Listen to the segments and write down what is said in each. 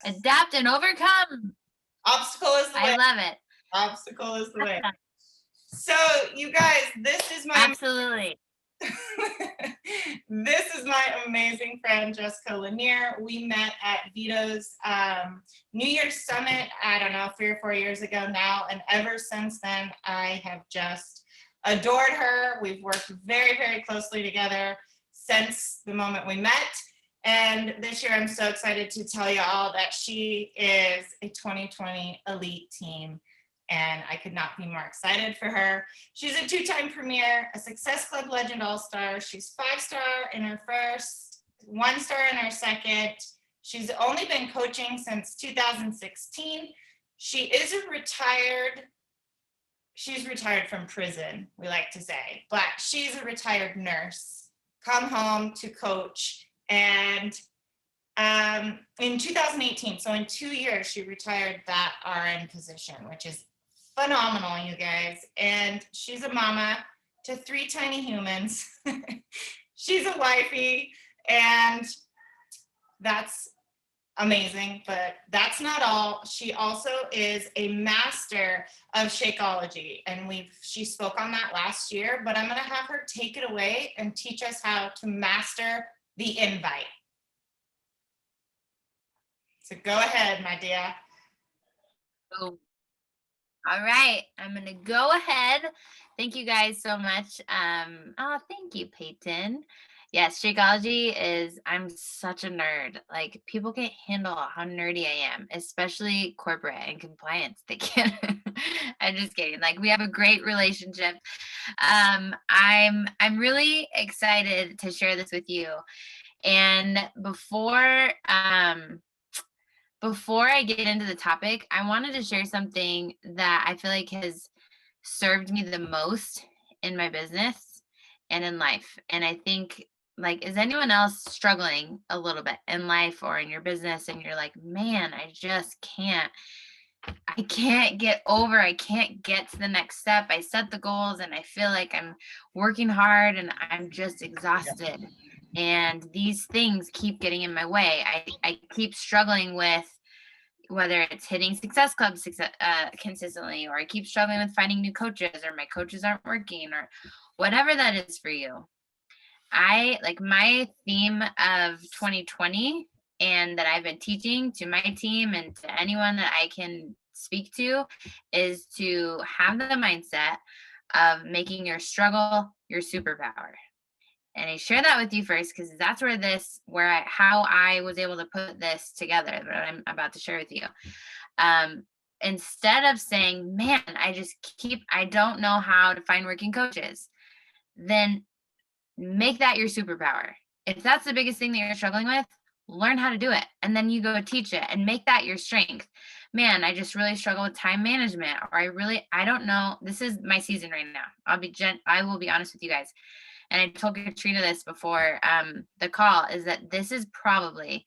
Adapt and overcome. Obstacle is the way. I love it. Obstacle is the way. So you guys, this is my absolutely. This is my amazing friend, Jessica LaNeir. We met at Vito's New Year's Summit, I don't know, 3 or 4 years ago now. And ever since then, I have just adored her. We've worked very, very closely together since the moment we met. And this year, I'm so excited to tell you all that she is a 2020 Elite Team. And I could not be more excited for her. She's a 2-time premier, a Success Club Legend All-Star. She's 5-star in her first, 1-star in her second. She's only been coaching since 2016. She's retired from prison, we like to say, but she's a retired nurse, come home to coach. And in 2018, so in 2 years, she retired that RN position, which is phenomenal, you guys. And she's a mama to 3 tiny humans. She's a wifey, and that's amazing, but that's not all. She also is a master of Shakeology, and she spoke on that last year, but I'm going to have her take it away and teach us how to master the invite. So go ahead, my dear. Oh. All right, I'm going to go ahead. Thank you guys so much. Thank you, Peyton. Yes, Shakeology I'm such a nerd. Like, people can't handle how nerdy I am, especially corporate and compliance. They can't. I'm just kidding. Like, we have a great relationship. I'm really excited to share this with you. And before I get into the topic, I wanted to share something that I feel like has served me the most in my business and in life. And I think, like, is anyone else struggling a little bit in life or in your business, and you're like, man, I just can't get to the next step. I set the goals and I feel like I'm working hard and I'm just exhausted. And these things keep getting in my way. I keep struggling with whether it's hitting Success Club consistently, or I keep struggling with finding new coaches, or my coaches aren't working, or whatever that is for you. My theme of 2020, and that I've been teaching to my team and to anyone that I can speak to, is to have the mindset of making your struggle your superpower. And I share that with you first because that's how I was able to put this together that I'm about to share with you. Instead of saying, man, I don't know how to find working coaches, then make that your superpower. If that's the biggest thing that you're struggling with, learn how to do it. And then you go teach it and make that your strength. Man, I just really struggle with time management, or I don't know. This is my season right now. I will be honest with you guys. And I told Katrina this before the call, is that this is probably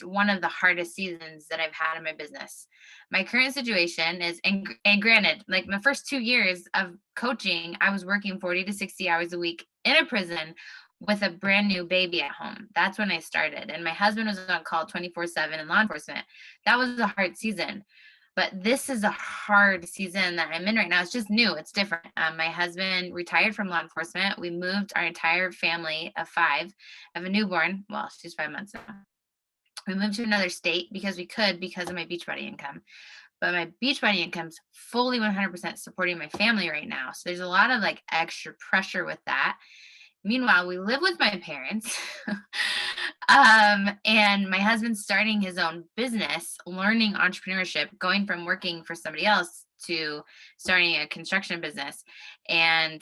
one of the hardest seasons that I've had in my business. My current situation is, and granted, like my first 2 years of coaching, I was working 40 to 60 hours a week in a prison with a brand new baby at home. That's when I started. And my husband was on call 24/7 in law enforcement. That was a hard season. But this is a hard season that I'm in right now. It's just new. It's different. My husband retired from law enforcement. We moved our entire family of 5. I have a newborn. Well, she's 5 months now. We moved to another state because of my Beachbody income. But my Beachbody income's fully 100% supporting my family right now. So there's a lot of like extra pressure with that. Meanwhile, we live with my parents, and my husband's starting his own business, learning entrepreneurship, going from working for somebody else to starting a construction business. And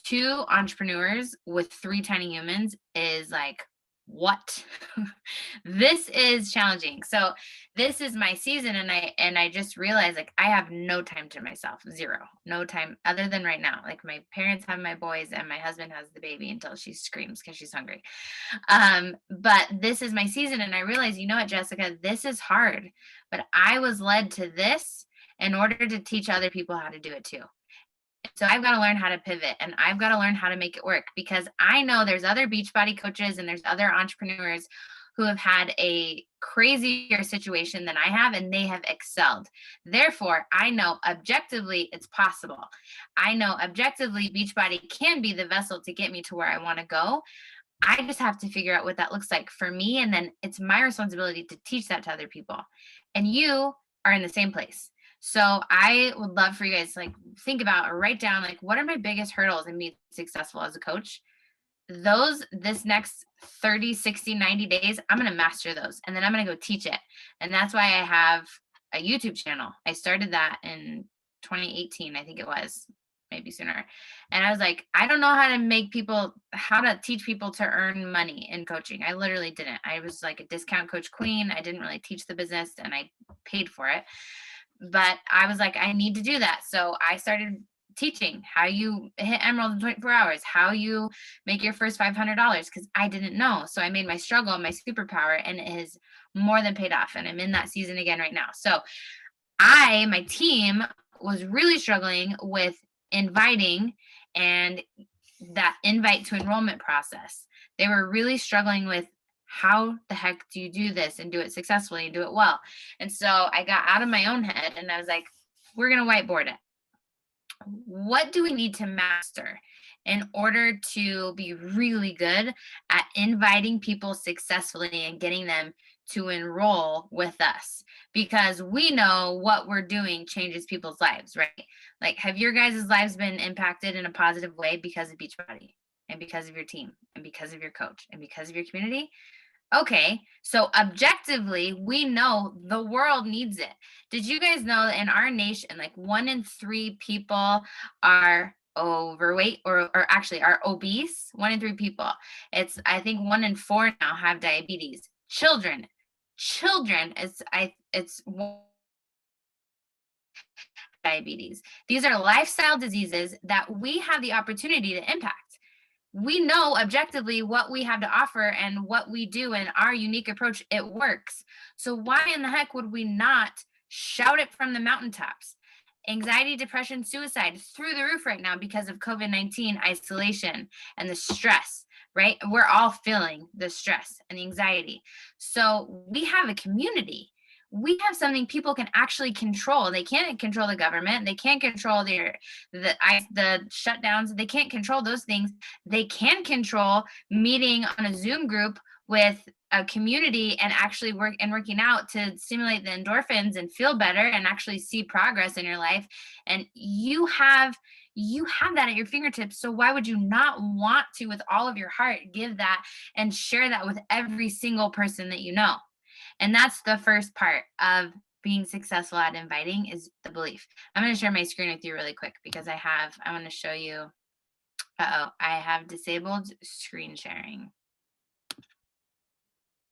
2 entrepreneurs with 3 tiny humans is like, what? This is challenging. So this is my season, and I just realized, like, I have no time to myself. Zero. No time other than right now. Like, my parents have my boys and my husband has the baby until she screams because she's hungry. But this is my season, and I realized, you know what, Jessica, this is hard, but I was led to this in order to teach other people how to do it too. So I've got to learn how to pivot, and I've got to learn how to make it work, because I know there's other Beachbody coaches and there's other entrepreneurs who have had a crazier situation than I have, and they have excelled. Therefore, I know objectively it's possible. I know objectively Beachbody can be the vessel to get me to where I want to go. I just have to figure out what that looks like for me. And then it's my responsibility to teach that to other people. And you are in the same place. So I would love for you guys to like think about or write down like what are my biggest hurdles in being successful as a coach. Those this next 30, 60, 90 days, I'm going to master those and then I'm going to go teach it. And that's why I have a YouTube channel. I started that in 2018, I think it was, maybe sooner. And I was like, I don't know how to teach people to earn money in coaching. I literally didn't. I was like a discount coach queen. I didn't really teach the business and I paid for it. But I was like, I need to do that. So I started teaching how you hit emerald in 24 hours, how you make your first $500 because I didn't know. So I made my struggle my superpower and it has more than paid off. And I'm in that season again right now. So my team was really struggling with inviting and that invite to enrollment process. They were really struggling with how the heck do you do this and do it successfully and do it well? And so I got out of my own head and I was like, we're going to whiteboard it. What do we need to master in order to be really good at inviting people successfully and getting them to enroll with us? Because we know what we're doing changes people's lives, right? Like, have your guys' lives been impacted in a positive way because of Beachbody and because of your team and because of your coach and because of your community? Okay, so objectively, we know the world needs it. Did you guys know that in our nation, like 1 in 3 people are overweight or actually are obese? 1 in 3 people. It's, I think 1 in 4 now have diabetes. Children, it's diabetes. These are lifestyle diseases that we have the opportunity to impact. We know objectively what we have to offer and what we do and our unique approach, it works. So why in the heck would we not shout it from the mountaintops? Anxiety, depression, suicide through the roof right now because of COVID-19 isolation and the stress, right? We're all feeling the stress and the anxiety. So we have a community. We have something people can actually control. They can't control the government. They can't control the shutdowns. They can't control those things. They can control meeting on a Zoom group with a community and actually working out to stimulate the endorphins and feel better and actually see progress in your life. And you have that at your fingertips. So why would you not want to, with all of your heart, give that and share that with every single person that you know? And that's the first part of being successful at inviting is the belief. I'm going to share my screen with you really quick because I want to show you. I have disabled screen sharing.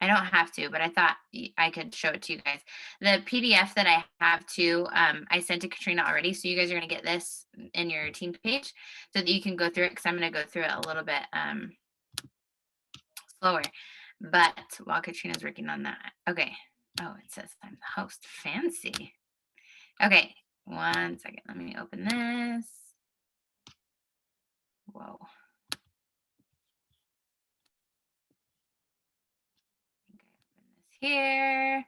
I don't have to, but I thought I could show it to you guys. The PDF that I have too, I sent to Katrina already. So you guys are going to get this in your team page so that you can go through it because I'm going to go through it a little bit slower. But while Katrina's working on that. Okay. Oh, it says I'm the host. Fancy. Okay. 1 second. Let me open this. Whoa. Here.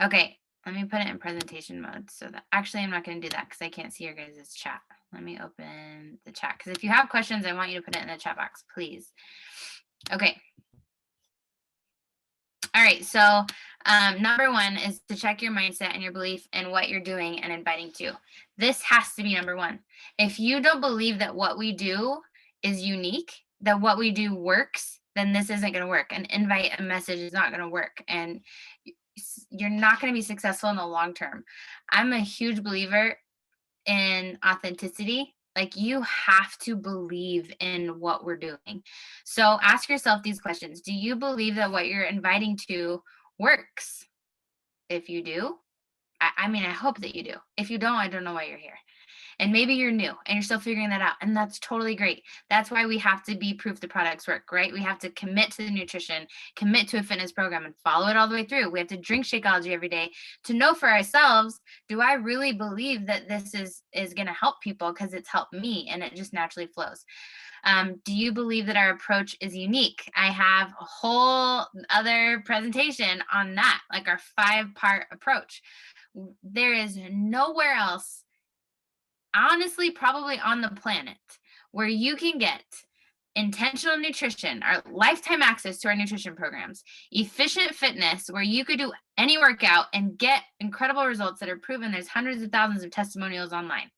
Okay, let me put it in presentation mode so that actually I'm not going to do that because I can't see your guys' chat. Let me open the chat because if you have questions, I want you to put it in the chat box, please. Okay. All right, so number 1 is to check your mindset and your belief in what you're doing and inviting to. This has to be number 1. If you don't believe that what we do is unique, that what we do works, then this isn't going to work. An invite, a message is not going to work. And you're not going to be successful in the long term. I'm a huge believer in authenticity. Like you have to believe in what we're doing. So ask yourself these questions. Do you believe that what you're inviting to works? If you do, I mean, I hope that you do. If you don't, I don't know why you're here. And maybe you're new and you're still figuring that out. And that's totally great. That's why we have to be proof the products work, right? We have to commit to the nutrition, commit to a fitness program, and follow it all the way through. We have to drink Shakeology every day to know for ourselves, do I really believe that this is going to help people because it's helped me, and it just naturally flows. Do you believe that our approach is unique? I have a whole other presentation on that, like our 5-part approach. There is nowhere else, honestly, probably on the planet, where you can get intentional nutrition, our lifetime access to our nutrition programs, efficient fitness, where you could do any workout and get incredible results that are proven. There's hundreds of thousands of testimonials online.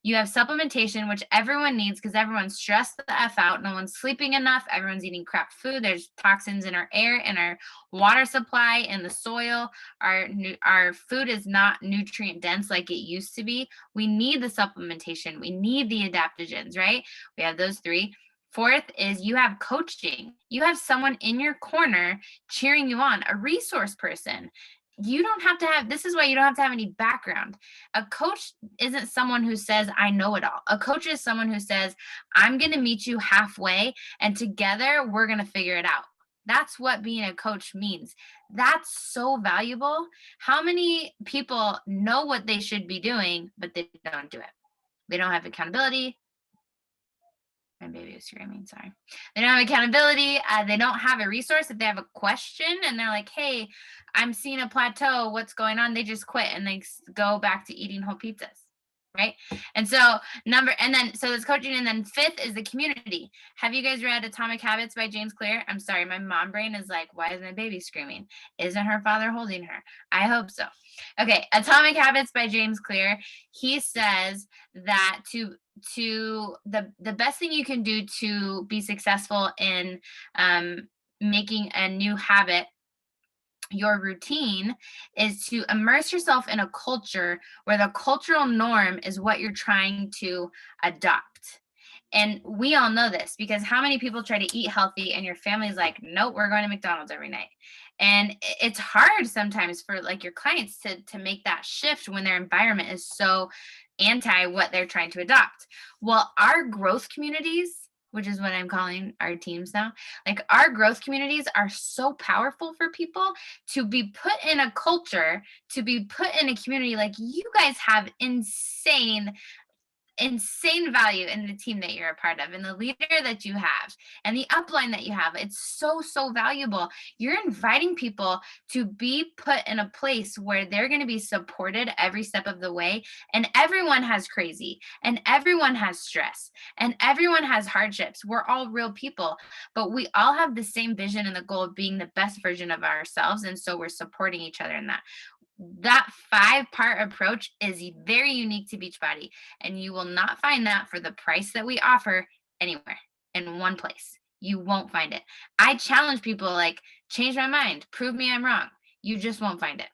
You have supplementation, which everyone needs because everyone's stressed the F out. No one's sleeping enough. Everyone's eating crap food. There's toxins in our air, in our water supply, in the soil. Our food is not nutrient dense like it used to be. We need the supplementation. We need the adaptogens, right? We have those 3. 4th is you have coaching. You have someone in your corner cheering you on, a resource person. You don't have to have, this is why you don't have to have any background. A coach isn't someone who says, I know it all. A coach is someone who says, I'm going to meet you halfway and together we're going to figure it out. That's what being a coach means. That's so valuable. How many people know what they should be doing, but they don't do it? They don't have accountability. My baby is screaming, sorry. They don't have accountability. They don't have a resource. If they have a question and they're like, hey, I'm seeing a plateau, what's going on? They just quit and they go back to eating whole pizzas, right? And so so there's coaching. And then 5th is the community. Have you guys read Atomic Habits by James Clear? I'm sorry, my mom brain is like, why is my baby screaming? Isn't her father holding her? I hope so. Okay, Atomic Habits by James Clear. He says that the best thing you can do to be successful in making a new habit your routine is to immerse yourself in a culture where the cultural norm is what you're trying to adopt. And we all know this because how many people try to eat healthy and your family's like, nope, we're going to McDonald's every night. And it's hard sometimes for like your clients to make that shift when their environment is so anti what they're trying to adopt. Well, our growth communities, which is what I'm calling our teams now, like our growth communities are so powerful for people to be put in a culture, to be put in a community. Like you guys have insane value in the team that you're a part of and the leader that you have and the upline that you have. It's so valuable. You're inviting people to be put in a place where they're going to be supported every step of the way. And everyone has crazy and everyone has stress and everyone has hardships. We're all real people, but we all have the same vision and the goal of being the best version of ourselves. And so we're supporting each other in that. That 5-part approach is very unique to Beachbody, and you will not find that for the price that we offer anywhere in one place. You won't find it. I challenge people like, change my mind, prove me I'm wrong. You just won't find it.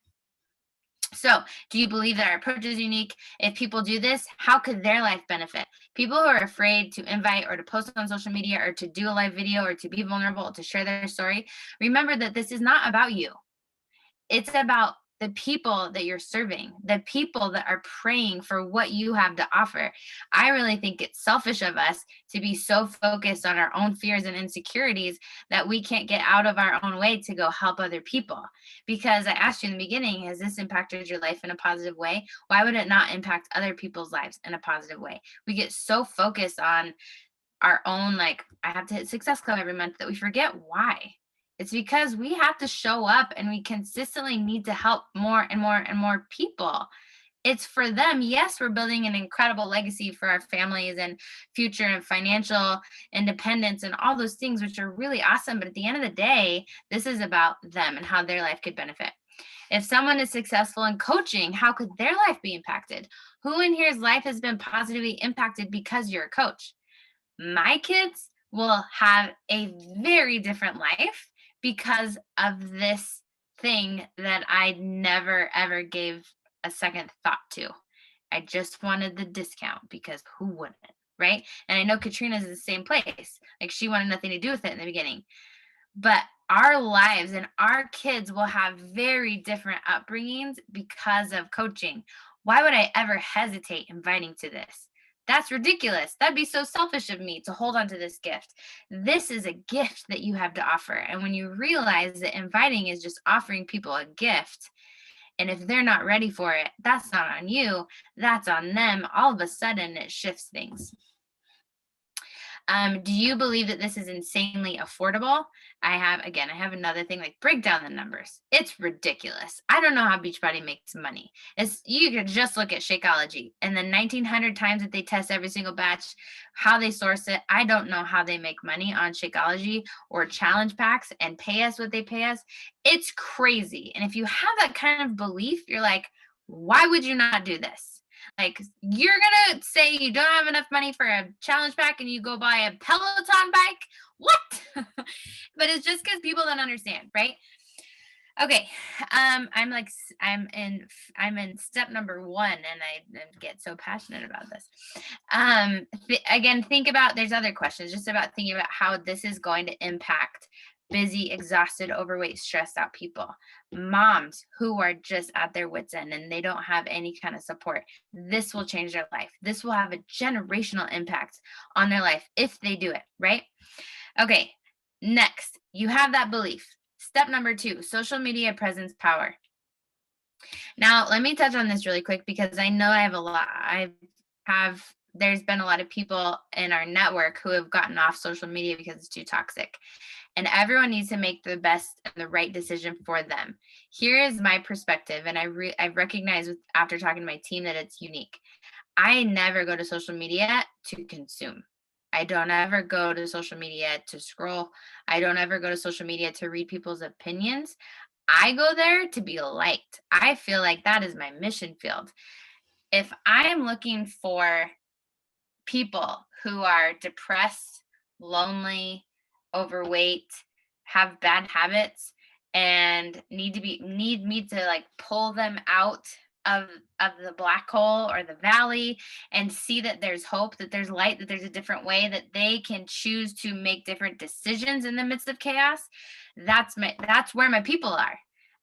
So, do you believe that our approach is unique? If people do this, how could their life benefit? People who are afraid to invite or to post on social media or to do a live video or to be vulnerable, or to share their story, remember that this is not about you. It's about the people that you're serving, the people that are praying for what you have to offer. I really think it's selfish of us to be so focused on our own fears and insecurities that we can't get out of our own way to go help other people. Because I asked you in the beginning, has this impacted your life in a positive way? Why would it not impact other people's lives in a positive way? We get so focused on our own, like, I have to hit Success Club every month, that we forget why. It's because we have to show up and we consistently need to help more and more and more people. It's for them. Yes, we're building an incredible legacy for our families and future and financial independence and all those things, which are really awesome. But at the end of the day, this is about them and how their life could benefit. If someone is successful in coaching, how could their life be impacted? Who in here's life has been positively impacted because you're a coach? My kids will have a very different life because of this thing that I never, ever gave a second thought to. I just wanted the discount because who wouldn't, right? And I know Katrina's in the same place. Like she wanted nothing to do with it in the beginning. But our lives and our kids will have very different upbringings because of coaching. Why would I ever hesitate inviting to this? That's ridiculous. That'd be so selfish of me to hold on to this gift. This is a gift that you have to offer. And when you realize that inviting is just offering people a gift, and if they're not ready for it, that's not on you, that's on them. All of a sudden, it shifts things. Do you believe that this is insanely affordable? I have another thing, like break down the numbers. It's ridiculous. I don't know how Beachbody makes money. You could just look at Shakeology and the 1900 times that they test every single batch, how they source it. I don't know how they make money on Shakeology or challenge packs and pay us what they pay us. It's crazy. And if you have that kind of belief, you're like, why would you not do this? Like, you're gonna say you don't have enough money for a challenge pack and you go buy a Peloton bike? What? But it's just because people don't understand, right? Okay. I'm in step number one, and I get so passionate about this. Again, think about, there's other questions, just about thinking about how this is going to impact busy, exhausted, overweight, stressed out people, moms who are just at their wits end and they don't have any kind of support. This will change their life. This will have a generational impact on their life if they do it, right? Okay. Next, you have that belief. Step number 2, social media presence power. Now, let me touch on this really quick because I know there's been a lot of people in our network who have gotten off social media because it's too toxic. And everyone needs to make the best and the right decision for them. Here is my perspective, and I recognize after talking to my team that it's unique. I never go to social media to consume. I don't ever go to social media to scroll. I don't ever go to social media to read people's opinions. I go there to be liked. I feel like that is my mission field. If I am looking for people who are depressed, lonely, overweight, have bad habits, and need me to like pull them out of the black hole or the valley and see that there's hope, that there's light, that there's a different way, that they can choose to make different decisions in the midst of chaos. That's where my people are.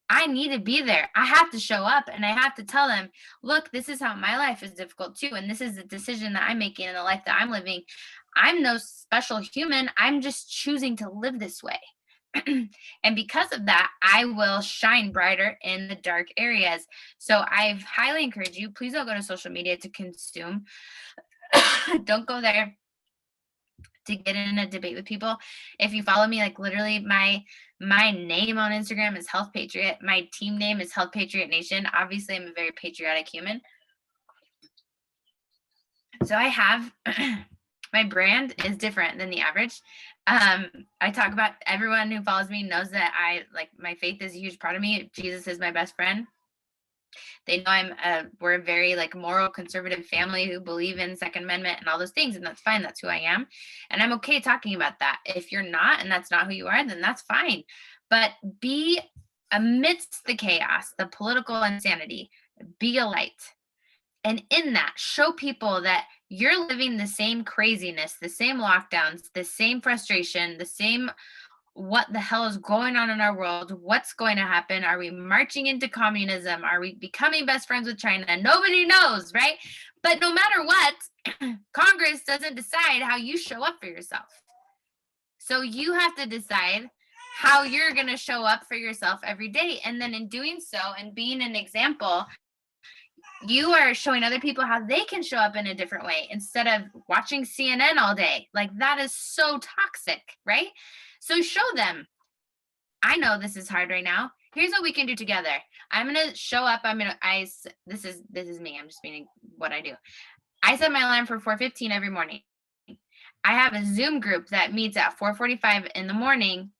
I need to be there. I have to show up and I have to tell them, look, this is how my life is difficult too. And this is the decision that I'm making in the life that I'm living. I'm no special human. I'm just choosing to live this way. And because of that, I will shine brighter in the dark areas. So I highly encourage you, please don't go to social media to consume. Don't go there to get in a debate with people. If you follow me, like literally my name on Instagram is Health Patriot. My team name is Health Patriot Nation. Obviously, I'm a very patriotic human. So I have my brand is different than the average. I talk about, everyone who follows me knows that my faith is a huge part of me. Jesus is my best friend. They know we're a very like moral conservative family who believe in Second Amendment and all those things, and that's fine. That's who I am, and I'm okay talking about that. If you're not, and that's not who you are, then that's fine. But be amidst the chaos, the political insanity, be a light. And in that, show people that you're living the same craziness, the same lockdowns, the same frustration, the same what the hell is going on in our world? What's going to happen? Are we marching into communism? Are we becoming best friends with China? Nobody knows, right? But no matter what, Congress doesn't decide how you show up for yourself. So you have to decide how you're going to show up for yourself every day. And then in doing so and being an example, you are showing other people how they can show up in a different way instead of watching CNN all day. Like that is so toxic, right? So show them, I know this is hard right now. Here's what we can do together. I'm going to show up. This is me. I'm just meaning what I do. I set my alarm for 4:15 every morning. I have a Zoom group that meets at 4:45 in the morning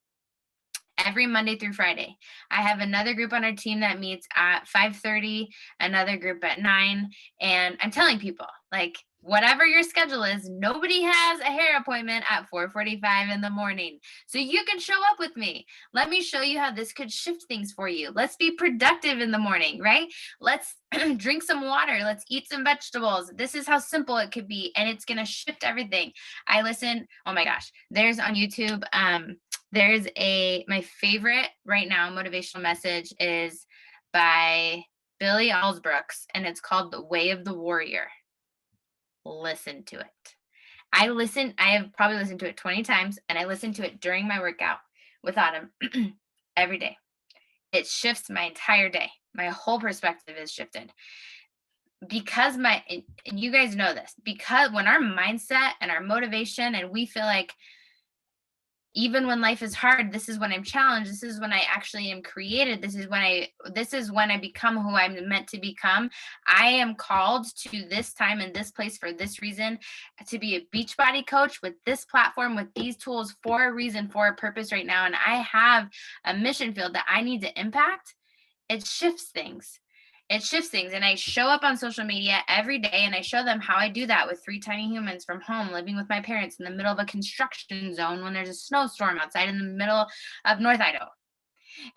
every Monday through Friday. I have another group on our team that meets at 5:30, another group at 9. And I'm telling people, like, whatever your schedule is, nobody has a hair appointment at 4:45 in the morning. So you can show up with me. Let me show you how this could shift things for you. Let's be productive in the morning, right? Let's drink some water. Let's eat some vegetables. This is how simple it could be. And it's going to shift everything. Oh my gosh, there's on YouTube, my favorite right now motivational message is by Billy Alsbrooks, and it's called The Way of the Warrior. Listen to it. I have probably listened to it 20 times, and I listen to it during my workout with Autumn every day. It shifts my entire day. My whole perspective is shifted because and you guys know this, because when our mindset and our motivation, and we feel like even when life is hard, this is when I'm challenged, this is when I actually am created, this is when I become who I'm meant to become. I am called to this time and this place for this reason, to be a Beachbody coach with this platform, with these tools, for a reason, for a purpose right now, and I have a mission field that I need to impact. It shifts things. And I show up on social media every day, and I show them how I do that with 3 tiny humans from home, living with my parents in the middle of a construction zone when there's a snowstorm outside in the middle of North Idaho.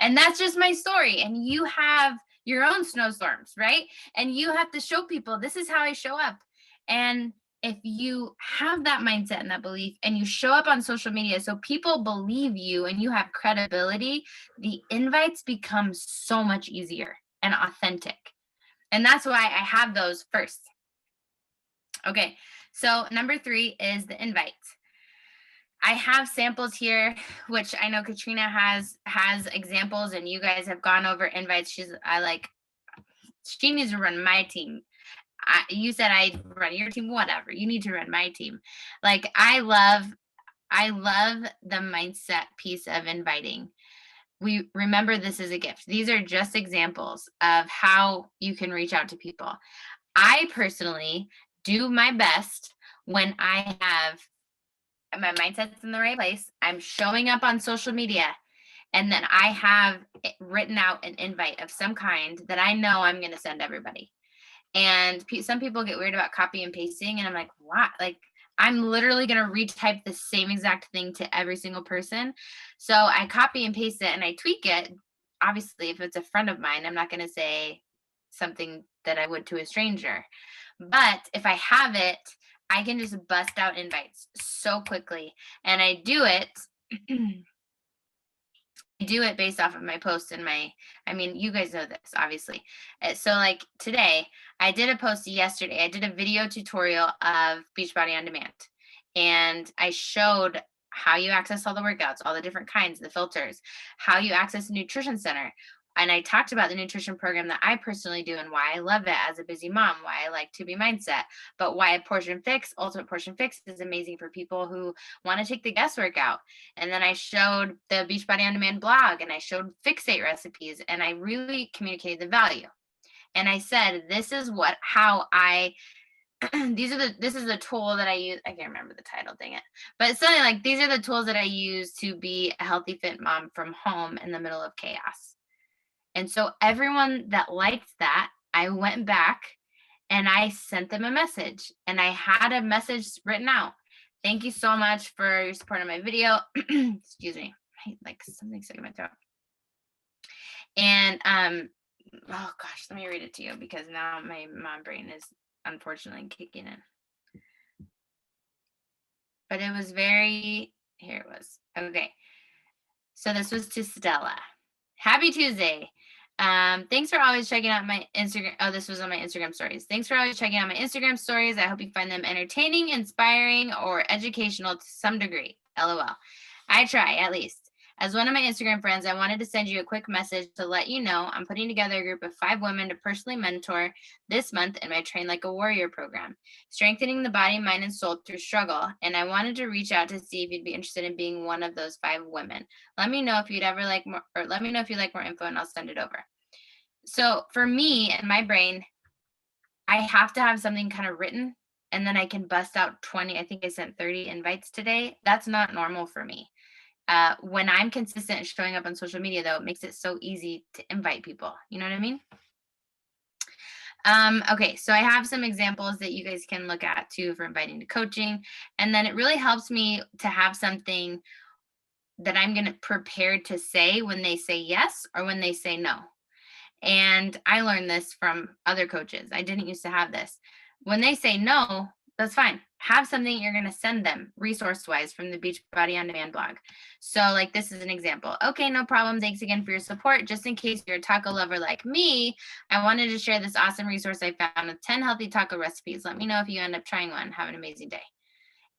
And that's just my story. And you have your own snowstorms, right? And you have to show people, this is how I show up. And if you have that mindset and that belief, and you show up on social media so people believe you and you have credibility, the invites become so much easier and authentic. And that's why I have those first. Okay, so number 3 is the invites. I have samples here, which I know Katrina has examples, and you guys have gone over invites. She needs to run my team. You said I'd run your team, whatever. You need to run my team. Like, I love the mindset piece of inviting. We remember this is a gift. These are just examples of how you can reach out to people. I personally do my best when I have my mindset's in the right place, I'm showing up on social media, and then I have written out an invite of some kind that I know I'm going to send everybody. And some people get weird about copy and pasting, and I'm like, what? Like, I'm literally going to retype the same exact thing to every single person. So I copy and paste it, and I tweak it. Obviously, if it's a friend of mine, I'm not going to say something that I would to a stranger. But if I have it, I can just bust out invites so quickly. And I do it based off of my posts and you guys know this, obviously. So like today, I did a post yesterday. I did a video tutorial of Beachbody On Demand. And I showed how you access all the workouts, all the different kinds, the filters, how you access a nutrition center. And I talked about the nutrition program that I personally do and why I love it as a busy mom, why I like To Be Mindset, but why Ultimate Portion Fix is amazing for people who want to take the guesswork out. And then I showed the Beachbody On Demand blog, and I showed Fixate recipes, and I really communicated the value. And I said, this is the tool that I use. I can't remember the title, dang it. But it's something like, these are the tools that I use to be a healthy, fit mom from home in the middle of chaos. And so everyone that liked that, I went back and I sent them a message, and I had a message written out. Thank you so much for your support on my video. Excuse me. Like something stuck in my throat. And oh gosh, let me read it to you, because now my mom brain is unfortunately kicking in. But it was here it was. Okay. So this was to Stella. Happy Tuesday. Thanks for always checking out my Instagram. Oh, this was on my Instagram stories. Thanks for always checking out my Instagram stories. I hope you find them entertaining, inspiring, or educational to some degree. LOL. I try, at least. As one of my Instagram friends, I wanted to send you a quick message to let you know I'm putting together a group of 5 women to personally mentor this month in my Train Like a Warrior program, strengthening the body, mind, and soul through struggle. And I wanted to reach out to see if you'd be interested in being one of those 5 women. Let me know if you'd ever like more, or let me know if you'd like more info, and I'll send it over. So for me and my brain, I have to have something kind of written, and then I can bust out 20. I think I sent 30 invites today. That's not normal for me. When I'm consistent and showing up on social media, though, it makes it so easy to invite people. You know what I mean? Okay, so I have some examples that you guys can look at too for inviting to coaching. And then it really helps me to have something that I'm going to prepare to say when they say yes or when they say no. And I learned this from other coaches. I didn't used to have this. When they say no, That's fine. Have something you're going to send them resource wise from the Beachbody On Demand blog. So, like, this is an example. Okay, no problem. Thanks again for your support. Just in case you're a taco lover like me, I wanted to share this awesome resource I found with 10 healthy taco recipes. Let me know if you end up trying one. Have an amazing day.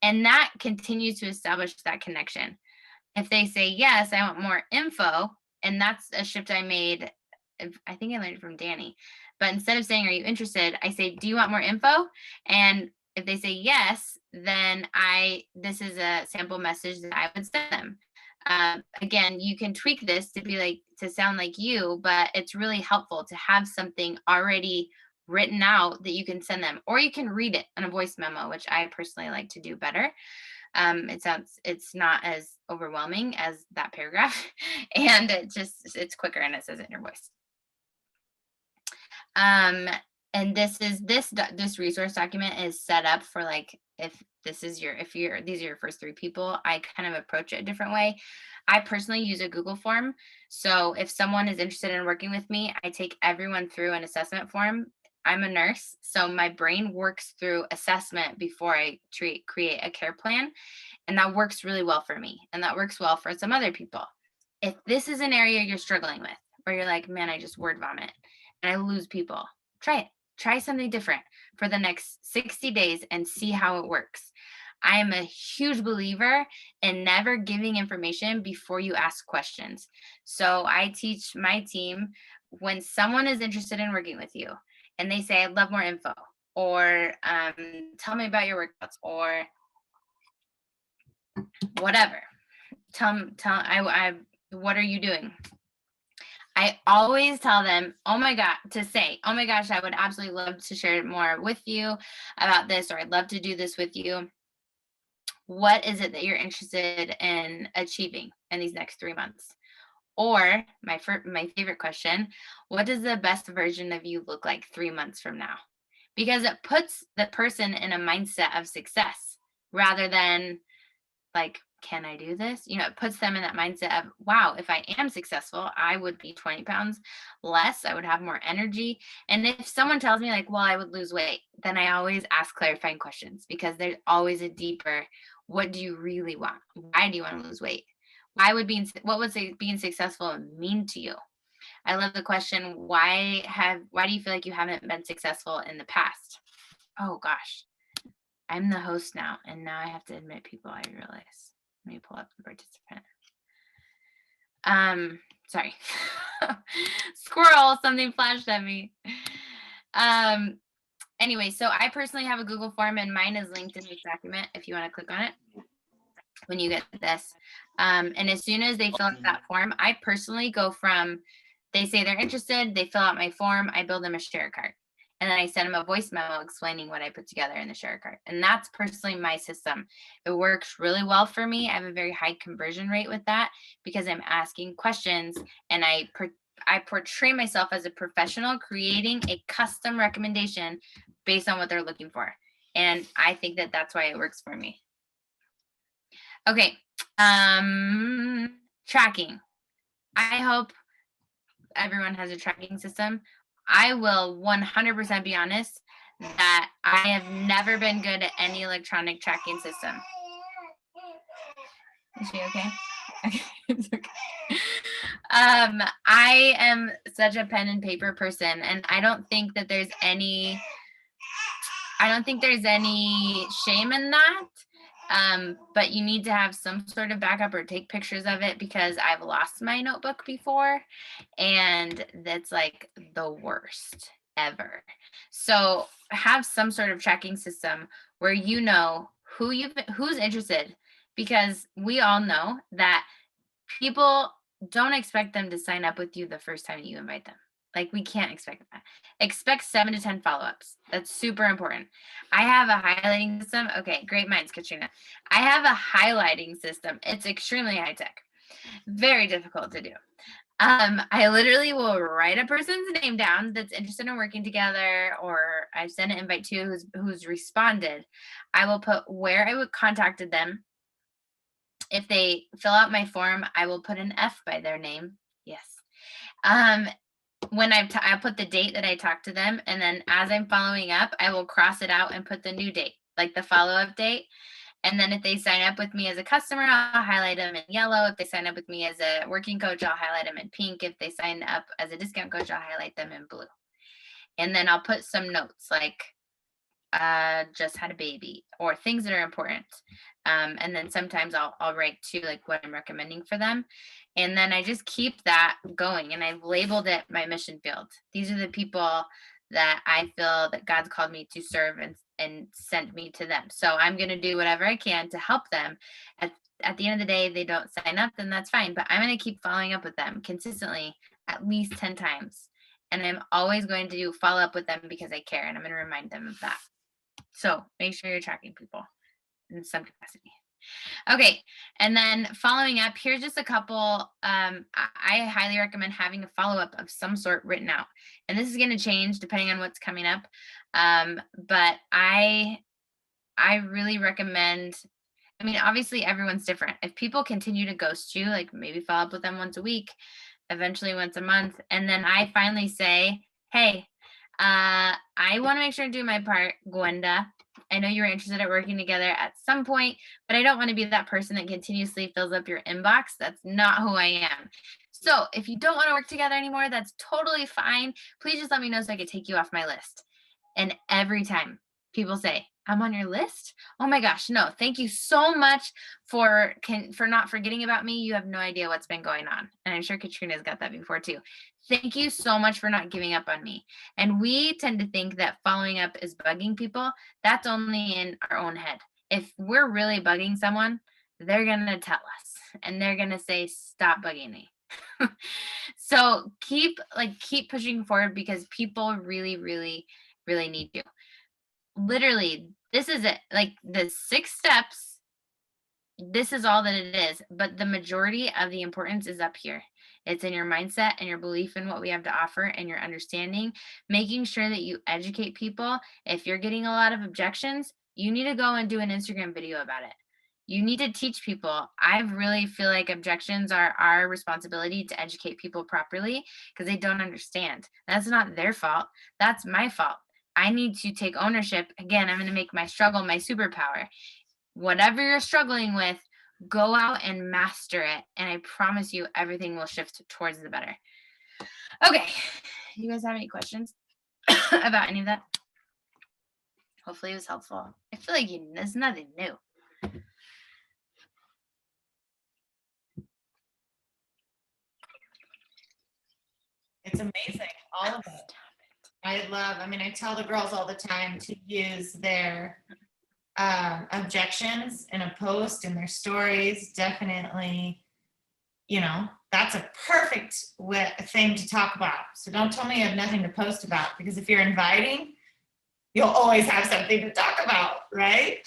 And that continues to establish that connection. If they say, yes, I want more info, and that's a shift I made. I think I learned it from Danny. But instead of saying, are you interested? I say, do you want more info? And if they say yes, then this is a sample message that I would send them. Again, you can tweak this to be like, to sound like you, but it's really helpful to have something already written out that you can send them, or you can read it in a voice memo, which I personally like to do better. It's not as overwhelming as that paragraph and it's quicker and it says it in your voice. And this resource document is set up for, like, if these are your first 3 people, I kind of approach it a different way. I personally use a Google form. So if someone is interested in working with me, I take everyone through an assessment form. I'm a nurse, so my brain works through assessment before I create a care plan. And that works really well for me. And that works well for some other people. If this is an area you're struggling with, where you're like, man, I just word vomit and I lose people, try it. Try something different for the next 60 days and see how it works. I am a huge believer in never giving information before you ask questions. So I teach my team, when someone is interested in working with you and they say, I'd love more info, or tell me about your workouts, or whatever. What are you doing? I always tell them, oh my gosh, I would absolutely love to share more with you about this, or I'd love to do this with you. What is it that you're interested in achieving in these next 3 months? Or my favorite question, what does the best version of you look like 3 months from now? Because it puts the person in a mindset of success rather than, like, can I do this? It puts them in that mindset of, wow, if I am successful, I would be 20 pounds less. I would have more energy. And if someone tells me, like, well, I would lose weight, then I always ask clarifying questions, because there's always a deeper, what do you really want? Why do you want to lose weight? What would being successful mean to you? I love the question, why do you feel like you haven't been successful in the past? Oh gosh, I'm the host now, and now I have to admit people, I realize. Let me pull up the participant. Sorry. Squirrel, something flashed at me. Anyway, so I personally have a Google form, and mine is linked in this document if you want to click on it when you get this. And as soon as they fill out that form, I personally go from, they say they're interested, they fill out my form, I build them a share cart. And then I send them a voice memo explaining what I put together in the share cart. And that's personally my system. It works really well for me. I have a very high conversion rate with that, because I'm asking questions and I portray myself as a professional, creating a custom recommendation based on what they're looking for. And I think that that's why it works for me. Okay. Tracking. I hope everyone has a tracking system. I will 100% be honest that I have never been good at any electronic tracking system. Is she okay? Okay, it's okay. I am such a pen and paper person, and I don't think there's any shame in that. But you need to have some sort of backup or take pictures of it, because I've lost my notebook before, and that's like the worst ever. So have some sort of tracking system where you know who's interested, because we all know that people don't expect them to sign up with you the first time you invite them. Like, we can't expect that. Expect 7 to 10 follow-ups. That's super important. I have a highlighting system. Okay, great minds, Katrina. I have a highlighting system. It's extremely high tech. Very difficult to do. I literally will write a person's name down that's interested in working together, or I send an invite to who's responded. I will put where I would contacted them. If they fill out my form, I will put an F by their name. Yes. When I put the date that I talked to them, and then as I'm following up, I will cross it out and put the new date. like the follow-up date. And then if they sign up with me as a customer, I'll highlight them in yellow. If they sign up with me as a working coach, I'll highlight them in pink. If they sign up as a discount coach, I'll highlight them in blue. And then I'll put some notes like just had a baby or things that are important. And then sometimes I'll write too, like what I'm recommending for them. And then I just keep that going. And I've labeled it my mission field. These are the people that I feel that God's called me to serve and sent me to them. So I'm going to do whatever I can to help them. At the end of the day, they don't sign up, then that's fine. But I'm going to keep following up with them consistently at least 10 times. And I'm always going to follow up with them because I care. And I'm going to remind them of that. So make sure you're tracking people in some capacity. Okay. And then following up, here's just a couple. I highly recommend having a follow-up of some sort written out. And this is going to change depending on what's coming up. But I really recommend, I mean, obviously everyone's different. If people continue to ghost you, like maybe follow up with them once a week, eventually once a month. And then I finally say, hey, I want to make sure to do my part, Gwenda. I know you're interested at working together at some point, but I don't want to be that person that continuously fills up your inbox. That's not who I am. So if you don't want to work together anymore, that's totally fine. Please just let me know so I can take you off my list. And every time people say, I'm on your list. Oh my gosh, no, thank you so much for not forgetting about me. You have no idea what's been going on. And I'm sure Katrina's got that before too. Thank you so much for not giving up on me. And we tend to think that following up is bugging people. That's only in our own head. If we're really bugging someone, they're going to tell us and they're going to say, stop bugging me. So keep pushing forward because people really, really, really need you. Literally, this is it. Like the 6 steps, this is all that it is. But the majority of the importance is up here. It's in your mindset and your belief in what we have to offer and your understanding, making sure that you educate people. If you're getting a lot of objections, you need to go and do an Instagram video about it. You need to teach people. I really feel like objections are our responsibility to educate people properly because they don't understand. That's not their fault. That's my fault. I need to take ownership. Again, I'm going to make my struggle my superpower. Whatever you're struggling with, go out and master it. And I promise you, everything will shift towards the better. Okay. You guys have any questions about any of that? Hopefully it was helpful. I feel like there's nothing new. It's amazing. All of it. I tell the girls all the time to use their objections in a post in their stories. Definitely, that's a perfect thing to talk about. So don't tell me you have nothing to post about, because if you're inviting, you'll always have something to talk about, right?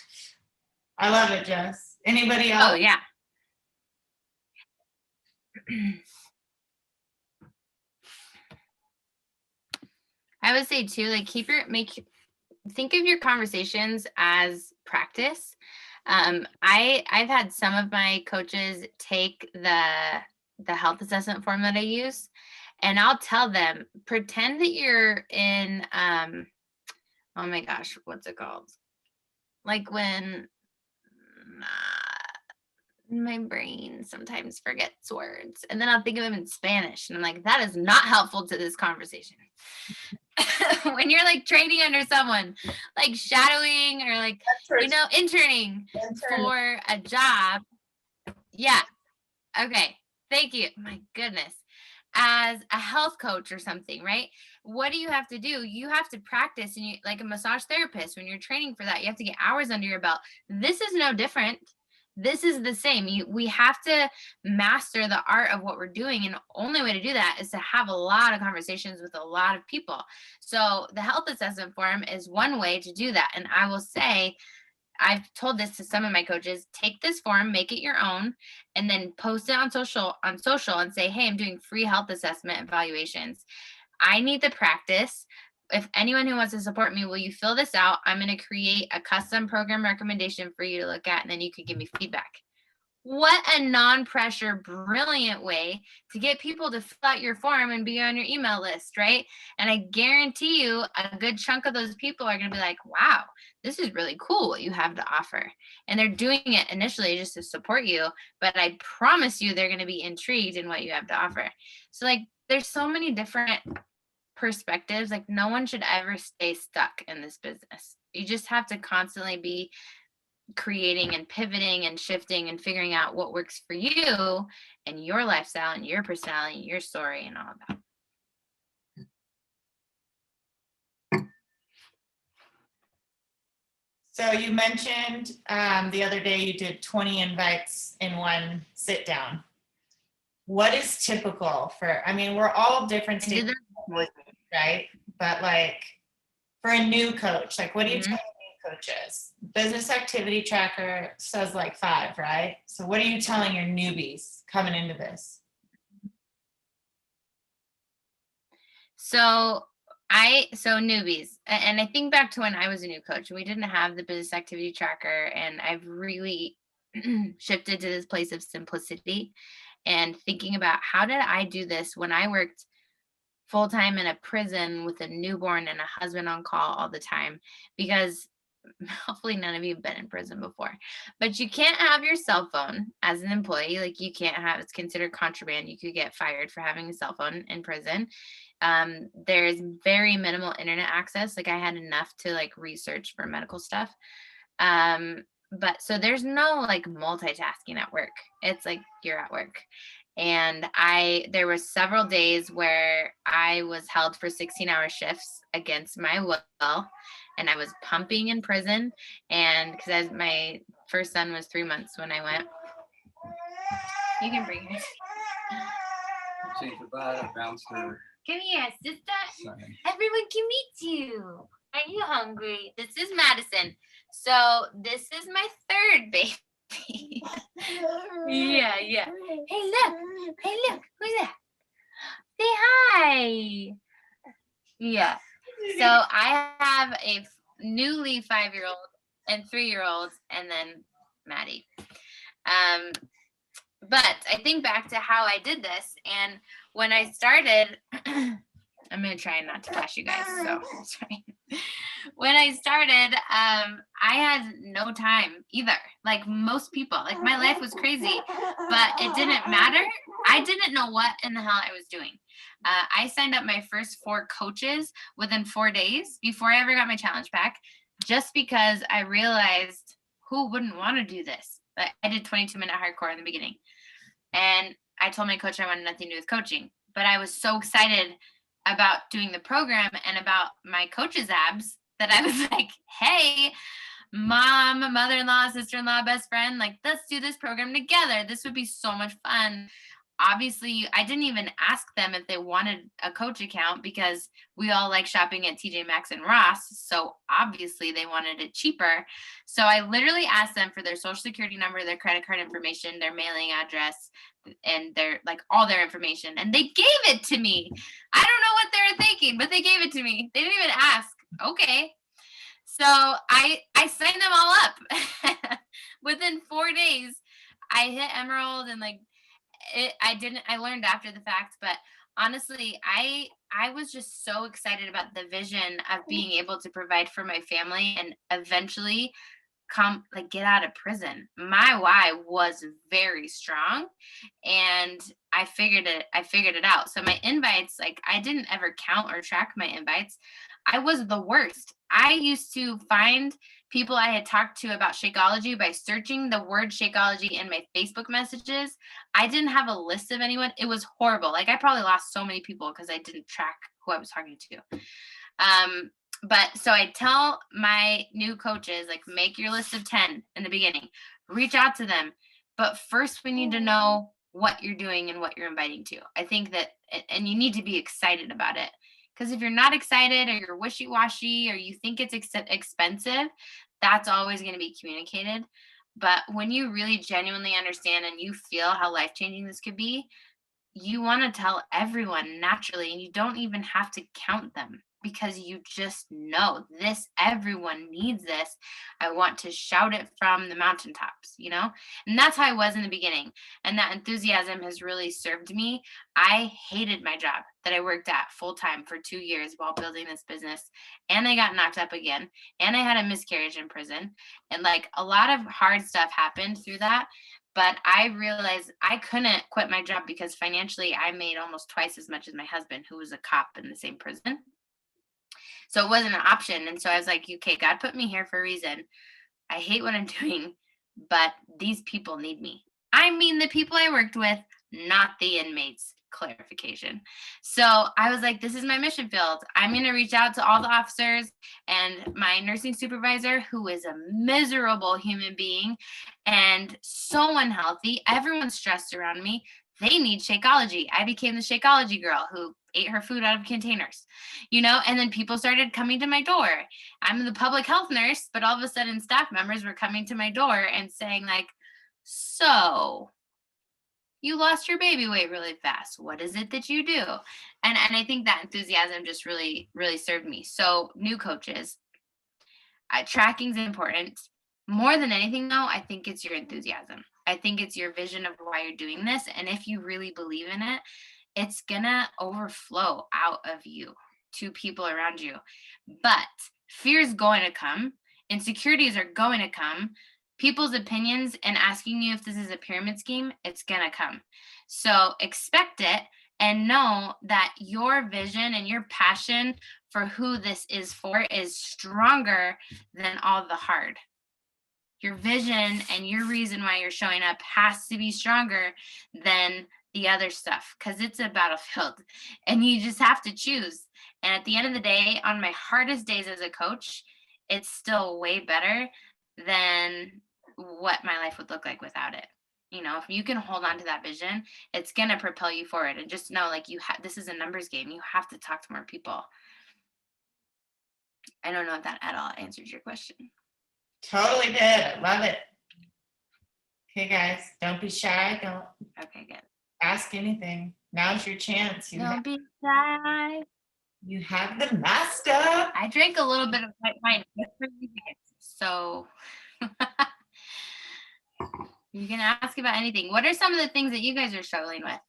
I love it, Jess. Anybody else? Oh, yeah. I would say too, like think of your conversations as practice. I've had some of my coaches take the health assessment form that I use, and I'll tell them, pretend that you're in, oh my gosh, what's it called? Like when my brain sometimes forgets words, and then I'll think of them in Spanish, and I'm like, that is not helpful to this conversation. When you're like training under someone, like shadowing or like, interning for a job. Yeah. Okay. Thank you. My goodness. As a health coach or something, right? What do you have to do? You have to practice, and you, like a massage therapist, when you're training for that, you have to get hours under your belt. This is no different. This is the same. We have to master the art of what we're doing. And the only way to do that is to have a lot of conversations with a lot of people. So the health assessment form is one way to do that. And I will say, I've told this to some of my coaches, take this form, make it your own, and then post it on social and say, hey, I'm doing free health assessment evaluations. I need the practice. If anyone who wants to support me, will you fill this out? I'm going to create a custom program recommendation for you to look at, and then you could give me feedback. what a non-pressure, brilliant way to get people to fill out your form and be on your email list, right? And I guarantee you a good chunk of those people are going to be like, wow, this is really cool what you have to offer. And they're doing it initially just to support you, but I promise you they're going to be intrigued in what you have to offer. So, like, there's so many different perspectives. Like, no one should ever stay stuck in this business. You just have to constantly be creating and pivoting and shifting and figuring out what works for you and your lifestyle and your personality and your story and all of that. So you mentioned the other day you did 20 invites in one sit down. What is typical for, I mean, we're all different stages, right? But like for a new coach, like what do you tell new coaches? Business activity tracker says like 5, right? So what are you telling your newbies coming into this? So newbies, and I think back to when I was a new coach, we didn't have the business activity tracker, and I've really shifted to this place of simplicity and thinking about how did I do this when I worked full time in a prison with a newborn and a husband on call all the time, because hopefully none of you have been in prison before, but you can't have your cell phone as an employee. Like, you can't have, it's considered contraband. You could get fired for having a cell phone in prison. There's very minimal internet access. Like, I had enough to like research for medical stuff. But so there's no like multitasking at work. It's like you're at work. And there was several days where I was held for 16-hour shifts against my will, and I was pumping in prison. And because my first son was 3 months when I went. You can bring her. Say goodbye, bouncer. Come here, sister. Everyone can meet you. Are you hungry? This is Madison. So this is my third baby. Yeah. Hey, look. Who's that? Say hi. Yeah. So I have a newly 5-year-old and 3-year-old, and then Maddie. But I think back to how I did this, and when I started, I'm gonna try not to flash you guys. So sorry. When I started, I had no time either. Like most people, like my life was crazy, but it didn't matter. I didn't know what in the hell I was doing. I signed up my first 4 coaches within 4 days before I ever got my challenge pack, just because I realized who wouldn't want to do this. But I did 22-minute hardcore in the beginning, and I told my coach I wanted nothing to do with coaching. But I was so excited about doing the program and about my coach's abs that I was like, hey, mom, mother-in-law, sister-in-law, best friend, like, let's do this program together. This would be so much fun. Obviously, I didn't even ask them if they wanted a coach account because we all like shopping at TJ Maxx and Ross. So obviously they wanted it cheaper. So I literally asked them for their social security number, their credit card information, their mailing address, and their like all their information. And they gave it to me. I don't know what they were thinking, but they gave it to me. They didn't even ask. Okay. So I signed them all up. Within 4 days, I hit Emerald, and like I learned after the fact, but honestly, I was just so excited about the vision of being able to provide for my family and eventually get out of prison. My why was very strong, and I figured it out. So my invites, like, I didn't ever count or track my invites. I was the worst. I used to find people I had talked to about Shakeology by searching the word Shakeology in my Facebook messages. I didn't have a list of anyone. It was horrible. Like, I probably lost so many people because I didn't track who I was talking to. But so I tell my new coaches, like, make your list of 10 in the beginning, reach out to them. But first we need to know what you're doing and what you're inviting to. I think that, and you need to be excited about it. Because if you're not excited, or you're wishy-washy, or you think it's expensive, that's always going to be communicated. But when you really genuinely understand and you feel how life-changing this could be, you want to tell everyone naturally, and you don't even have to count them because you just know this, everyone needs this. I want to shout it from the mountaintops, you know? And that's how I was in the beginning. And that enthusiasm has really served me. I hated my job that I worked at full time for 2 years while building this business. And I got knocked up again. And I had a miscarriage in prison. And like a lot of hard stuff happened through that. But I realized I couldn't quit my job because financially I made almost twice as much as my husband, who was a cop in the same prison. So it wasn't an option. And so I was like, okay, God put me here for a reason. I hate what I'm doing, but these people need me. I mean, the people I worked with, not the inmates. Clarification. So I was like, this is my mission field. I'm going to reach out to all the officers and my nursing supervisor, who is a miserable human being and so unhealthy. Everyone's stressed around me. They need Shakeology. I became the Shakeology girl who ate her food out of containers, you know, and then people started coming to my door. I'm the public health nurse, but all of a sudden staff members were coming to my door and saying like, so you lost your baby weight really fast. What is it that you do? And I think that enthusiasm just really, really served me. So new coaches, tracking is important. More than anything though, I think it's your enthusiasm. I think it's your vision of why you're doing this. And if you really believe in it, it's gonna overflow out of you to people around you. But fear is going to come, insecurities are going to come, people's opinions and asking you if this is a pyramid scheme, it's gonna come. So expect it and know that your vision and your passion for who this is for is stronger than all the hard. Your vision and your reason why you're showing up has to be stronger than the other stuff, because it's a battlefield and you just have to choose. And at the end of the day, on my hardest days as a coach, it's still way better than what my life would look like without it. You know, if you can hold on to that vision, it's going to propel you forward. And just know, like, this is a numbers game. You have to talk to more people. I don't know if that at all answers your question. Totally did. I love it. Okay, guys, don't be shy. Don't Okay, good. ask anything. Now's your chance. Don't be shy. You have the master. I drank a little bit of white wine. So you can ask about anything. What are some of the things that you guys are struggling with?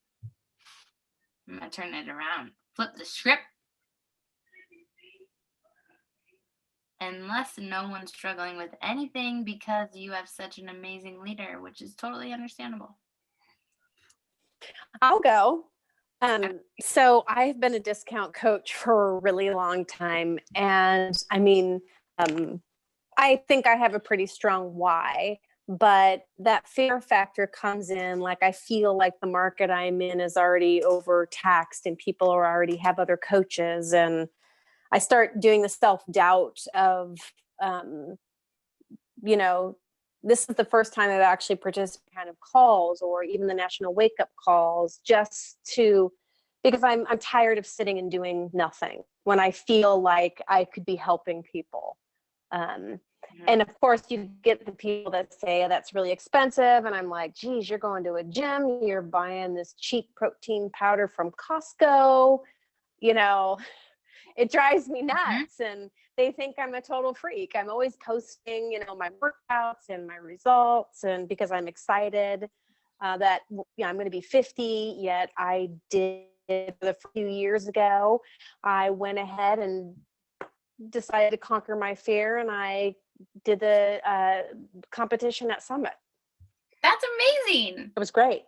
I'm going to turn it around. Flip the script. Unless no one's struggling with anything because you have such an amazing leader, which is totally understandable. I'll go. So I've been a discount coach for a really long time. And I mean, I think I have a pretty strong why, but that fear factor comes in. Like, I feel like the market I'm in is already overtaxed and people are already have other coaches. And I start doing the self-doubt of, you know, this is the first time I've actually participated in kind of calls or even the national wake up calls, just because I'm tired of sitting and doing nothing when I feel like I could be helping people. And of course you get the people that say that's really expensive. And I'm like, geez, you're going to a gym, you're buying this cheap protein powder from Costco, you know, it drives me nuts. And they think I'm a total freak. I'm always posting, you know, my workouts and my results. And because I'm excited that, you know, I'm going to be 50, yet I did a few years ago, I went ahead and decided to conquer my fear. And I did the competition at Summit. That's amazing. It was great.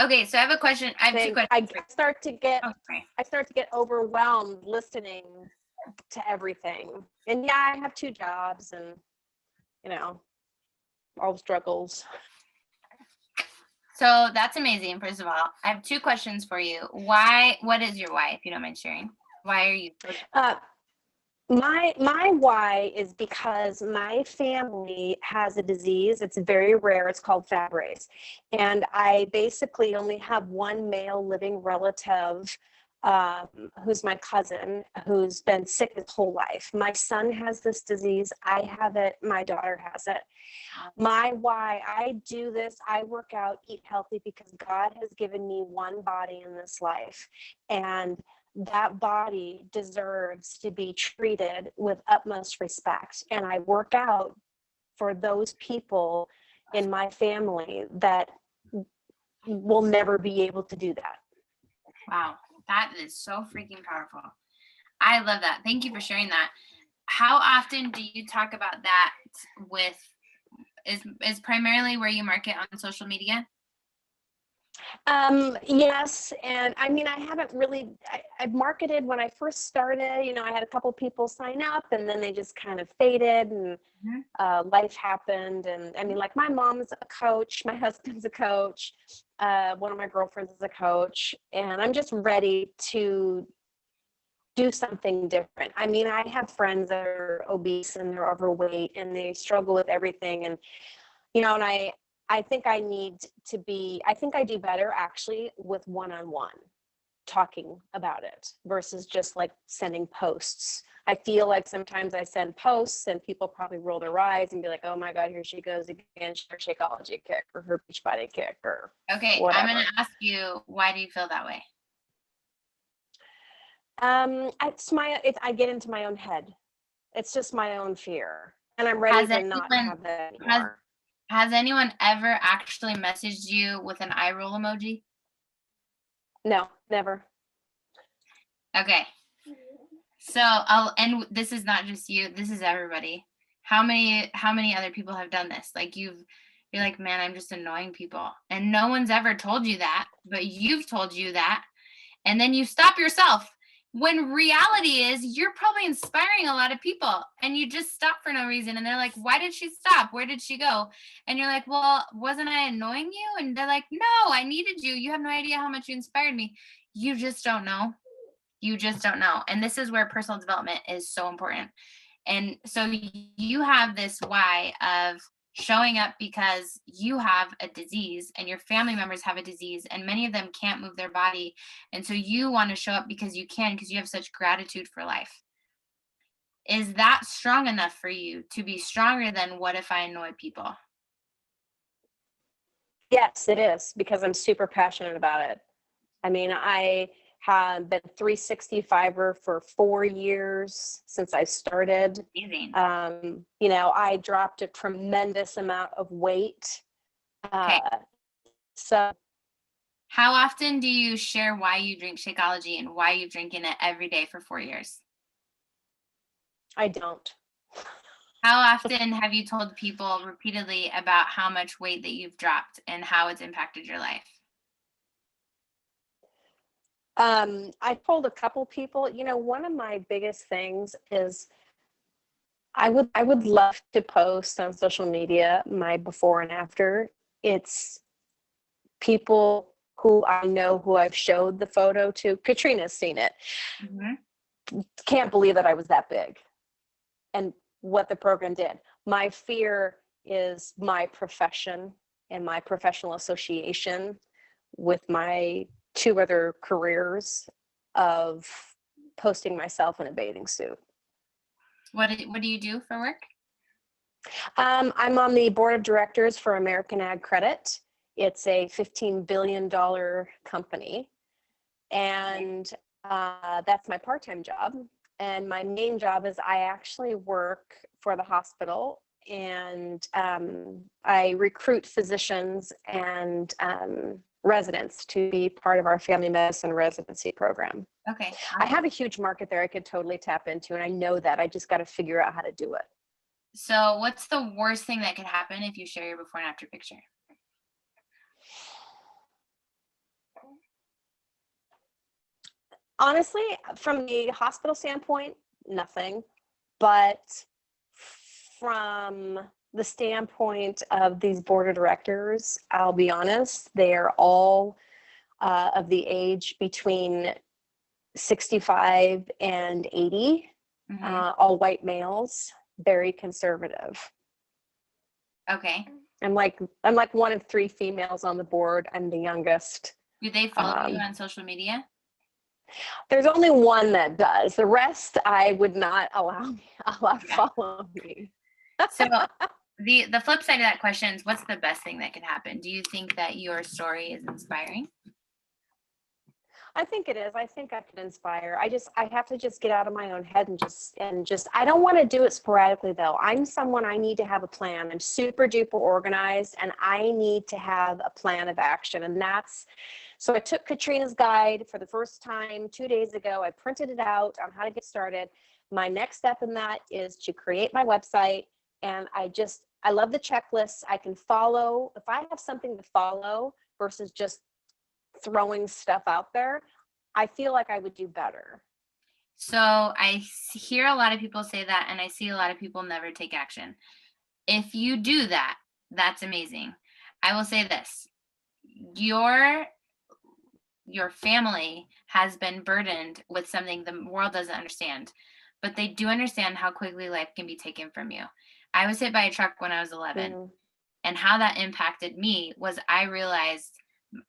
Okay, so I have a question. I have two questions. I start to get overwhelmed listening to everything. And yeah, I have 2 jobs and, you know, all the struggles. So that's amazing. First of all, I have 2 questions for you. What is your why, if you don't mind sharing? Why are you? My why is because my family has a disease. It's very rare. It's called Fabry's. And I basically only have one male living relative who's my cousin, who's been sick his whole life. My son has this disease. I have it. My daughter has it. Why I do this, I work out, eat healthy, because God has given me one body in this life. And that body deserves to be treated with utmost respect. And I work out for those people in my family that will never be able to do that. Wow, that is so freaking powerful. I love that. Thank you for sharing that. How often do you talk about that with, is primarily where you market on social media? Yes. And I mean, I haven't really, I marketed when I first started, you know, I had a couple people sign up and then they just kind of faded, and life happened. And I mean, like, my mom's a coach, my husband's a coach, one of my girlfriends is a coach, and I'm just ready to do something different. I mean, I have friends that are obese and they're overweight and they struggle with everything. And, you know, and I think I do better actually with one-on-one talking about it versus just like sending posts. I feel like sometimes I send posts and people probably roll their eyes and be like, oh my God, here she goes again, her Shakeology kick or her Beachbody kick or Okay, whatever. I'm going to ask you, why do you feel that way? I get into my own head. It's just my own fear. And I'm ready to not have that anymore. Has anyone ever actually messaged you with an eye roll emoji? No, never. Okay. So and this is not just you, this is everybody. How many other people have done this? Like, you're like, man, I'm just annoying people. And no one's ever told you that, but you've told you that. And then you stop yourself. When reality is, you're probably inspiring a lot of people, and you just stop for no reason. And they're like, why did she stop? Where did she go? And you're like, well, wasn't I annoying you? And they're like, no, I needed you. You have no idea how much you inspired me. You just don't know. You just don't know. And this is where personal development is so important. And so you have this why of showing up because you have a disease and your family members have a disease and many of them can't move their body. And so you want to show up because you can, because you have such gratitude for life. Is that strong enough for you to be stronger than what if I annoy people? Yes, it is, because I'm super passionate about it. I mean, I have been 365er for 4 years since I started. Amazing. You know, I dropped a tremendous amount of weight. Okay. So how often do you share why you drink Shakeology and why you've drinking it every day for 4 years? I don't. How often have you told people repeatedly about how much weight that you've dropped and how it's impacted your life? I told a couple people, you know, one of my biggest things is I would love to post on social media my before and after. It's people who I know, who I've showed the photo to. Katrina's seen it. Mm-hmm. Can't believe that I was that big and what the program did. My fear is my profession and my professional association with my 2 other careers of posting myself in a bathing suit. What do you do for work? I'm on the board of directors for American Ag Credit. It's a $15 billion company. And that's my part-time job. And my main job is I actually work for the hospital, and I recruit physicians and residents to be part of our family medicine residency program. Okay. Awesome. I have a huge market there I could totally tap into, and I know that. I just got to figure out how to do it. So what's the worst thing that could happen if you share your before and after picture? Honestly, from the hospital standpoint, nothing. But from the standpoint of these board of directors, I'll be honest, they're all of the age between 65 and 80, all white males, very conservative. Okay. I'm like one of 3 females on the board. I'm the youngest. Do they follow you on social media? There's only one that does. The rest I would not allow follow me. So the flip side of that question is, what's the best thing that could happen? Do you think that your story is inspiring? I think it is. I think I could inspire. I have to just get out of my own head and just I don't want to do it sporadically though. I'm someone, I need to have a plan. I'm super duper organized and I need to have a plan of action. And so I took Katrina's guide for the first time 2 days ago. I printed it out on how to get started. My next step in that is to create my website. And I love the checklists. I can follow, if I have something to follow versus just throwing stuff out there, I feel like I would do better. So I hear a lot of people say that, and I see a lot of people never take action. If you do that, that's amazing. I will say this: your family has been burdened with something the world doesn't understand, but they do understand how quickly life can be taken from you. I was hit by a truck when I was 11, and how that impacted me was I realized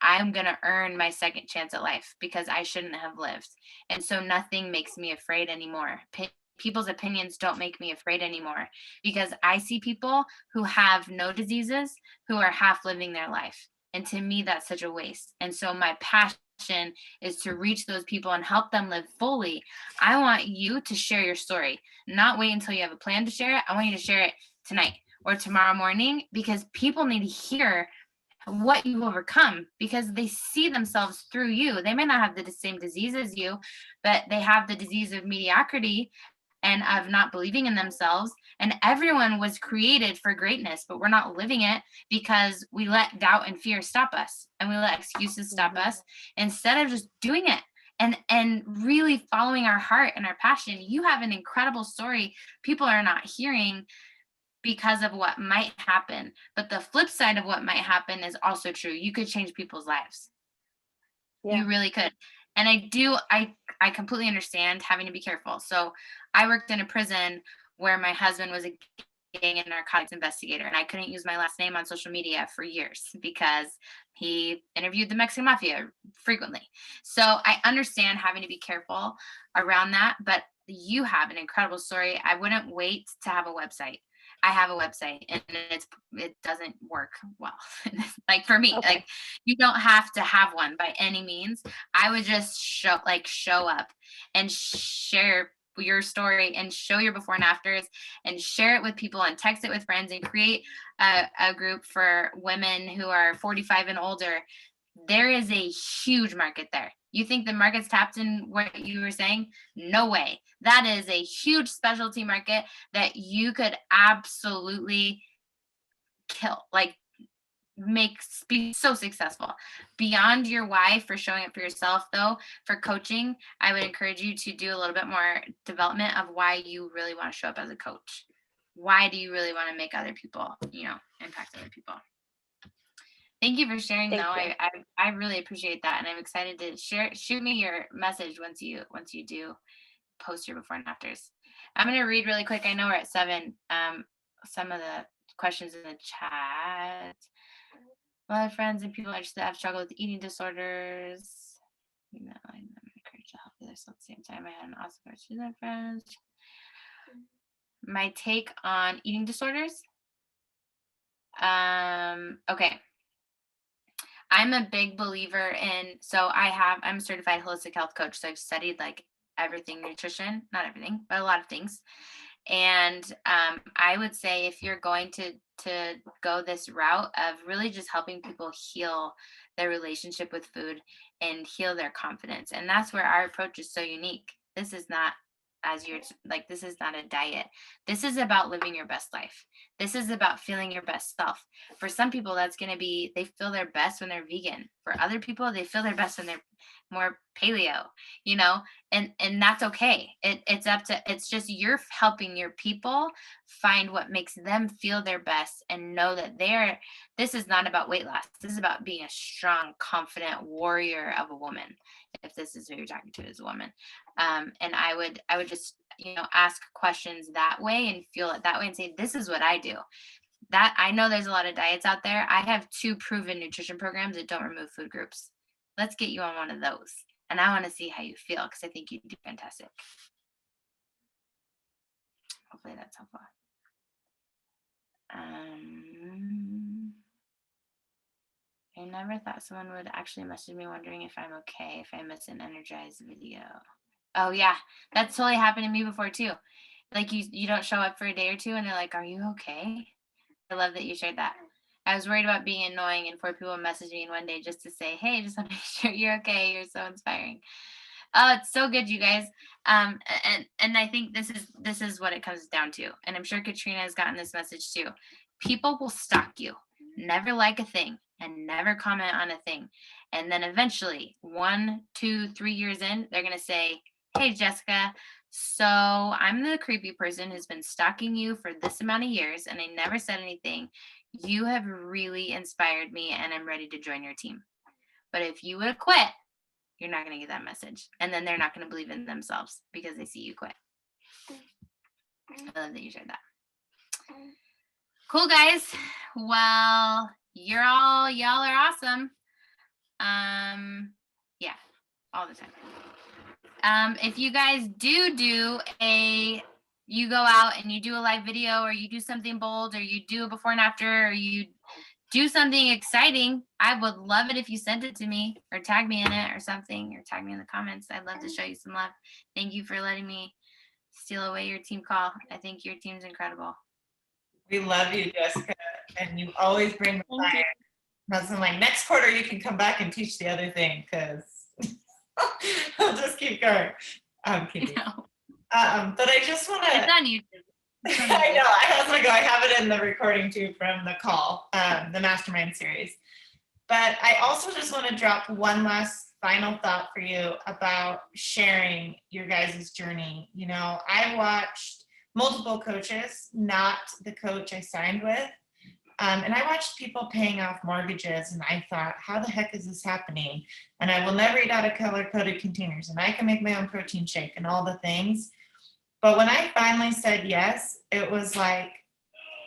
I'm going to earn my second chance at life because I shouldn't have lived. And so nothing makes me afraid anymore. People's opinions don't make me afraid anymore because I see people who have no diseases who are half living their life. And to me, that's such a waste. And so my passion is to reach those people and help them live fully. I want you to share your story, not wait until you have a plan to share it. I want you to share it tonight or tomorrow morning because people need to hear what you've overcome because they see themselves through you. They may not have the same disease as you, but they have the disease of mediocrity and of not believing in themselves. And everyone was created for greatness, but we're not living it because we let doubt and fear stop us and we let excuses stop us instead of just doing it and really following our heart and our passion. You have an incredible story people are not hearing because of what might happen. But the flip side of what might happen is also true. You could change people's lives. Yeah. You really could. And I completely understand having to be careful. So I worked in a prison where my husband was a gang and narcotics investigator, and I couldn't use my last name on social media for years because he interviewed the Mexican mafia frequently. So I understand having to be careful around that, but you have an incredible story. I wouldn't wait to have a website. I have a website and it doesn't work well. Like for me, like you don't have to have one by any means. I would just show up and share your story and show your before and afters and share it with people and text it with friends and create a group for women who are 45 and older. There is a huge market there. You think the market's tapped in what you were saying? No way. That is a huge specialty market that you could absolutely kill, like be so successful. Beyond your why for showing up for yourself though, for coaching, I would encourage you to do a little bit more development of why you really want to show up as a coach. Why do you really want to make other people, impact other people? Thank you for sharing though. I really appreciate that. And I'm excited to shoot me your message once you do post your before and afters. I'm going to read really quick. I know we're at 7. Some of the questions in the chat. A lot of friends and people that have struggled with eating disorders. I'm encouraged to help others at the same time. I had an awesome conversation with friends. My take on eating disorders. Okay. I'm a big believer in, I'm a certified holistic health coach. So I've studied like everything nutrition, not everything, but a lot of things. And I would say if you're going to go this route of really just helping people heal their relationship with food and heal their confidence. And that's where our approach is so unique. This is not this is not a diet. This is about living your best life. This is about feeling your best self. For some people, that's going to be, they feel their best when they're vegan. For other people, they feel their best when they're more paleo, and that's okay. It's just you're helping your people find what makes them feel their best and know that this is not about weight loss. This is about being a strong, confident warrior of a woman. If this is who you're talking to as a woman. And I would just, ask questions that way and feel it that way and say, this is what I do. That I know there's a lot of diets out there. I have 2 proven nutrition programs that don't remove food groups. Let's get you on one of those. And I want to see how you feel because I think you do fantastic. Hopefully that's helpful. I never thought someone would actually message me wondering if I'm okay if I miss an energized video. Oh yeah, that's totally happened to me before too. Like you don't show up for a day or two and they're like, "Are you okay?" I love that you shared that. I was worried about being annoying and 4 people messaged me in one day just to say, "Hey, just want to make sure you're okay. You're so inspiring." Oh, it's so good, you guys. And I think this is what it comes down to. And I'm sure Katrina has gotten this message too. People will stalk you, never like a thing, and never comment on a thing. And then eventually, 1, 2, 3 years in, they're gonna say, "Hey, Jessica, so I'm the creepy person who's been stalking you for this amount of years, and I never said anything. You have really inspired me, and I'm ready to join your team. But if you would have quit, you're not going to get that message. And then they're not going to believe in themselves because they see you quit." I love that you shared that. Cool, guys. Well, y'all are awesome. Yeah, all the time. If you guys you go out and you do a live video, or you do something bold, or you do a before and after, or you do something exciting, I would love it if you sent it to me or tag me in it or something, or tag me in the comments. I'd love to show you some love. Thank you for letting me steal away your team call. I think your team's incredible. We love you, Jessica, and you always bring the fire. I'm like, next quarter you can come back and teach the other thing, because I'll just keep going. I'm kidding. No. But I just want to. It's on YouTube. I know. I was like, I have it in the recording too from the call, the mastermind series. But I also just want to drop one last final thought for you about sharing your guys' journey. You know, I watched multiple coaches, not the coach I signed with. And I watched people paying off mortgages, and I thought, how the heck is this happening? And I will never eat out of color-coded containers, and I can make my own protein shake and all the things. But when I finally said yes, it was like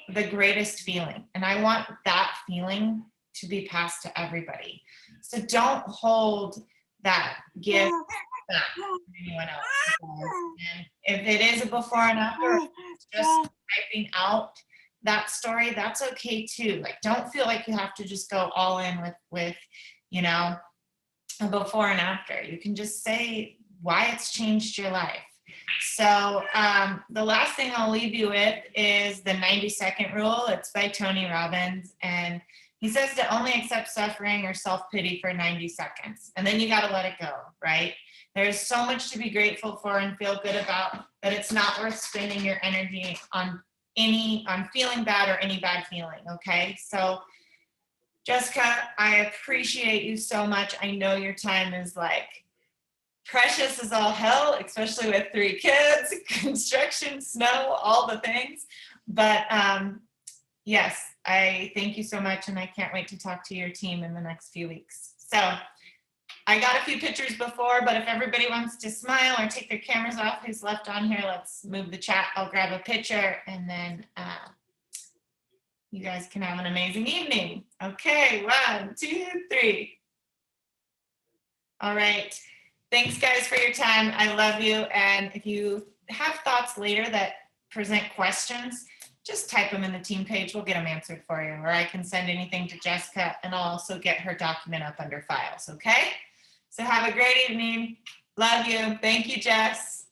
the greatest feeling. And I want that feeling to be passed to everybody. So don't hold that gift back to anyone else. And if it is a before and after, it's just typing out that story, that's okay too. Like, don't feel like you have to just go all in with you know, a before and after. You can just say why it's changed your life. So the last thing I'll leave you with is the 90-second rule. It's by Tony Robbins, and he says to only accept suffering or self-pity for 90 seconds, and then you got to let it go, right? There's so much to be grateful for and feel good about that it's not worth spending your energy on feeling bad or any bad feeling, okay? So Jessica, I appreciate you so much. I know your time is like precious as all hell, especially with 3 kids, construction, snow, all the things. But yes, I thank you so much, and I can't wait to talk to your team in the next few weeks. So I got a few pictures before, but if everybody wants to smile or take their cameras off who's left on here, let's move the chat. I'll grab a picture, and then you guys can have an amazing evening. Okay, 1, 2, 3. All right. Thanks, guys, for your time. I love you. And if you have thoughts later that present questions, just type them in the team page. We'll get them answered for you. Or I can send anything to Jessica, and I'll also get her document up under files, okay? So have a great evening. Love you. Thank you, Jess.